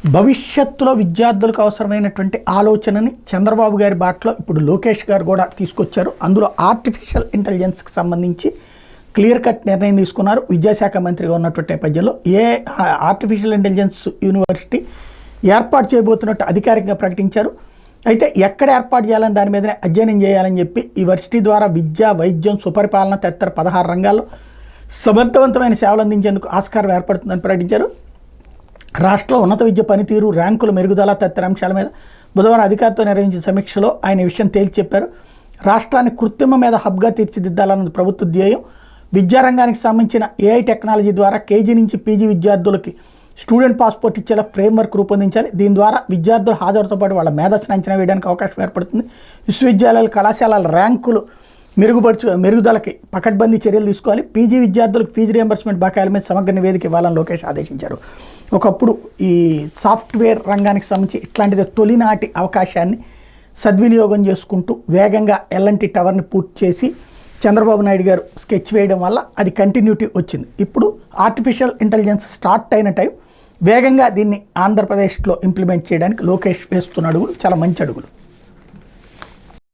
భవిష్యత్తులో విద్యార్థులకు అవసరమైనటువంటి ఆలోచనని చంద్రబాబు గారి బాటలో ఇప్పుడు లోకేష్ గారు కూడా తీసుకొచ్చారు. అందులో ఆర్టిఫిషియల్ ఇంటెలిజెన్స్కి సంబంధించి క్లియర్ కట్ నిర్ణయం తీసుకున్నారు. విద్యాశాఖ మంత్రిగా ఉన్నటువంటి నేపథ్యంలో ఆర్టిఫిషియల్ ఇంటెలిజెన్స్ యూనివర్సిటీ ఏర్పాటు చేయబోతున్నట్టు అధికారికంగా ప్రకటించారు. అయితే ఎక్కడ ఏర్పాటు చేయాలని దాని మీదనే అధ్యయనం చేయాలని చెప్పి ఈ వర్సిటీ ద్వారా విద్య, వైద్యం, సుపరిపాలన తదితర 16 రంగాల్లో సమర్థవంతమైన సేవలు అందించేందుకు ఆస్కారం ఏర్పడుతుందని ప్రకటించారు. రాష్ట్రంలో ఉన్నత విద్య పనితీరు, ర్యాంకుల మెరుగుదల తదితర అంశాల మీద బుధవారం అధికారితో నిర్వహించిన సమీక్షలో ఆయన ఈ విషయం తేల్చి చెప్పారు. రాష్ట్రాన్ని కృత్రిమ మీద హబ్గా తీర్చిదిద్దాలన్నది ప్రభుత్వ ధ్యేయం. విద్యారంగానికి సంబంధించిన ఏఐ టెక్నాలజీ ద్వారా కేజీ నుంచి పీజీ విద్యార్థులకి స్టూడెంట్ పాస్పోర్ట్ ఇచ్చేలా ఫ్రేమ్వర్క్ రూపొందించాలి. దీని ద్వారా విద్యార్థుల హాజరుతో పాటు వాళ్ళ మేధస్సును అంచనా వేయడానికి అవకాశం ఏర్పడుతుంది. విశ్వవిద్యాలయాలు, కళాశాలల ర్యాంకులు మెరుగుదలకి పకడ్బందీ చర్యలు తీసుకోవాలి. పీజీ విద్యార్థులకు ఫీజు రియంబర్స్మెంట్ బకాయిల మీద సమగ్ర నివేదిక ఇవ్వాలని లోకేష్ ఆదేశించారు. ఒకప్పుడు ఈ సాఫ్ట్వేర్ రంగానికి సంబంధించి ఇట్లాంటిది తొలినాటి అవకాశాన్ని సద్వినియోగం చేసుకుంటూ వేగంగా ఎల్ఎన్టీ టవర్ని పూర్తి చేసి చంద్రబాబు నాయుడు గారు స్కెచ్ వేయడం వల్ల అది కంటిన్యూటీ వచ్చింది. ఇప్పుడు ఆర్టిఫిషియల్ ఇంటెలిజెన్స్ స్టార్ట్ అయిన టైం వేగంగా దీన్ని ఆంధ్రప్రదేశ్లో ఇంప్లిమెంట్ చేయడానికి లోకేష్ వేస్తున్న అడుగులు చాలా మంచి అడుగులు.